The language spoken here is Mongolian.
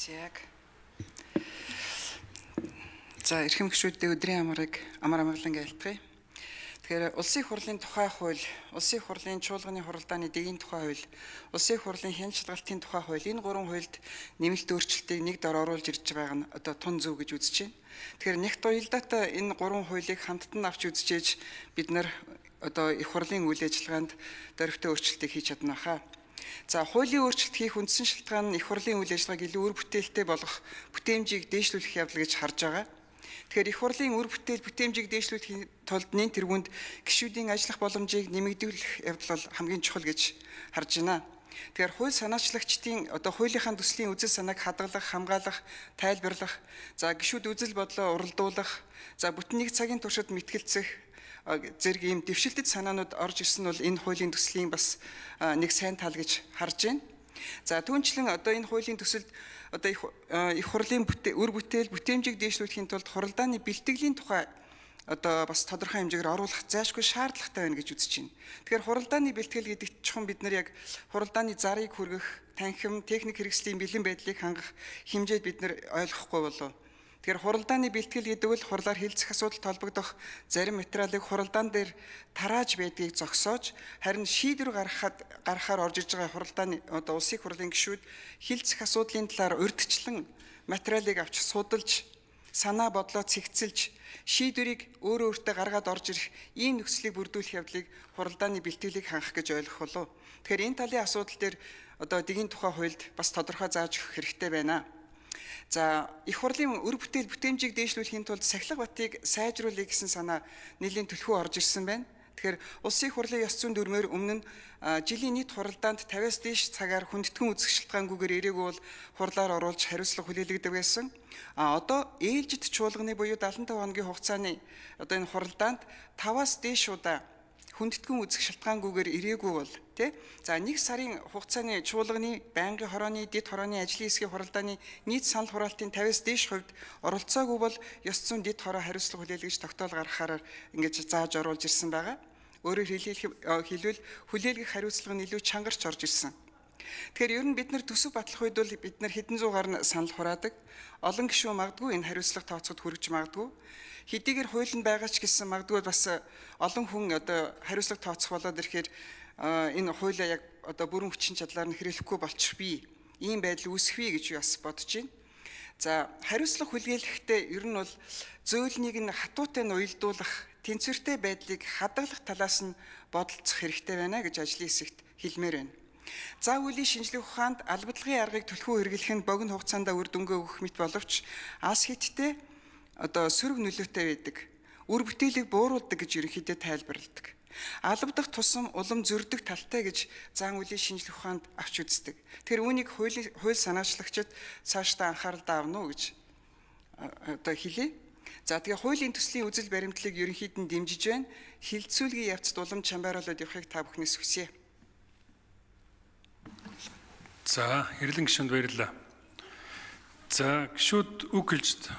Яг. За эрхэм гишүүдээ өдрийн амар амгалан айлтгая. Тэгэхээр улсын их хурлын тухай хууль, улсын их хурлын чуулганы хуралдааны дэгийн тухай хууль, улсын их хурлын хяналтын тухай хууль энэ гурван хуульд нэмэлт өөрчлөлтийг нэг дор оруулж ирж байгаа нь одоо тун зөв гэж үзэж байна. Тэгэхээр нэгт уялдаатай энэ гурван хуулийг хамттан авч үзчихээж бид нар одоо их хурлын үйл ажиллагаанд дөрвтэй өөрчлөлтийг хийж чадна хаа. За хуулийн өөрчлөлт хийх үндсэн шалтгаан нь их хурлын үйл ажиллагааг илүү үр бүтээлтэй болгох бүтээмжийг дээшлүүлэх явдал гэж харж байгаа. Тэгэхээр их хурлын үр бүтээл бүтээмжийг дээшлүүлэхийн тулд нэн тэргуунд гишүүдийн ажиллах боломжийг нэмэгдүүлэх явдал бол хамгийн чухал гэж харж байна. Тэгэхээр хууль санаачлагчдын одоо хуулийнхаа төслийн үзэл санааг хадгалах, хамгаалах, тайлбарлах, за гишүүд үзэл бодлоо уралдуулах, за бүтэн нэг цагийн туршид мэтгэлцэх зэрэг ийм дэвшилтэд санаанууд орж ирсэн нь бол энэ хуулийн төслийн бас нэг сайн тал гэж харж байна. За түүнчлэн одоо энэ хуулийн төсөлд одоо их хурлын үр бүтээл бүтээмжийг дээшлүүлэхийн тулд хуралдааны бэлтгэлийн тухай одоо бас тодорхой хэмжээгээр оруулах зайлшгүй шаардлагатай байна гэж үзэж байна. Тэгэхээр хуралдааны бэлтгэл гэдэгт чухам бид нар яг хуралдааны зарыг хүргэх, танхим, техник хэрэгслийн бэлэн байдлыг хангах хэмжээд бид нар ойлгохгүй болов. Тэгэхээр хуралдааны бэлтгэл гэдэг нь хурлаар хэлцэх асуудалд холбогдох зарим материалыг хуралдаан дээр тарааж байдгийг зогсоож, харин шийдвэр гаргахаар орж иж байгаа хуралдааны одоо улсын хурлын гишүүд хэлцэх асуудлын талаар урьдчилан материалыг авч судалж, санаа бодлоо цэгцэлж, шийдвэрийг өөртөө гаргаад орж ирэх ийм нөхцөлийг бүрдүүлэх явдлыг хуралдааны бэлтгэлийг хангах гэж ойлгох болов. Тэгэхээр энэ талын асуудал дээр одоо дэгийн тухай хуульд бас тодорхой зааж өгөх хэрэгтэй байна. За их хурлын үр бүтээл бүтээмжийг дээшлүүлэхийн тулд сахилга батыг сайжруулах гэсэн санаа нэлийн төлхөө орж ирсэн байна. Тэгэхээр улсын их хурлын ёс зүйн дүрмээр өмнө нь жилийн нийт хуралдаанд 50-аас дээш цагаар хүндэтгэн үзэх шалтгаангүйгээр ирээгүй бол хурлаар оруулж хариуцлага хүлээлгдэг байсан. Одоо ээлжид чуулганы буюу 75 хоногийн хугацааны одоо энэ хуралдаанд 5-аас дээш удаа хүндэтгэн үзэх шалтгаангүйгээр ирээгүй бол за нэг сарын хугацааны чуулганы байнгын хорооны дэд хорооны ажлын хэсгийн хуралдааны нийт санал хураалтын 50-аас дээш хувьд оролцоогүй бол ёс зүйн дэд хороо хариуцлага хүлээлгэж тогтоол гаргахаар ингэж зааж оруулж ирсэн байгаа. Өөрөөр хэлбэл хүлээлгэх хариуцлага нь илүү чангарч орж ирсэн. Тэгэхээр ер нь бид нар төсөв батлах үед бол бид нар хэдэн зуугаар нь санал хураадаг. Олон гишүүн магадгүй энэ хариуцлага тооцоод хүргэж магадгүй. Хэдийгээр хуулинд байгаа ч гэсэн магадгүй бас олон хүн одоо хариуцлага тооцох болоод ирэхээр энэ хуулиа яг одоо бүрэн хүчин чадлаар нь хэрэглэхгүй болчих бий. Ийм байдал үүсэх бий гэж бас бодож байна. За хариуцлага хүлээлгэхдээ ер нь бол зөөлнийг нь хатуутай нь уялдуулах, тэнцвэртэй байдлыг хадгалах талаас нь бодолцох хэрэгтэй байна гэж ажлын хэсэгт хэлмээр байна. Зав үеийн шинжлэх ухаанд албадлагын аргыг төлхөө хэрэглэх нь богино хугацаанд үр дүнгээ өгөх мэт боловч ас хиттэй одоо сөрөг нөлөөтэй байдаг. Үр бүтээлийг бууруулдаг гэж ерөнхийдөө тайлбарладаг. Албадах тусам улам зөрдөг талтай гэж зан үеийн шинжлэх ухаанд авч үздэг. Тэр үүнийг хууль санаачлагчид цаашдаа анхааралтай авна уу гэж одоо хэлье. За тэгээ хуулийн төслийн үзэл баримтлалыг ерөнхийд нь дэмжиж байна. Хилцүүлгийн явцад улам чамбайруулаад явахыг та бүхнээс хүсье. За, хэрлэн гишүүнд баярлалаа. За, гишүүд үг хэлж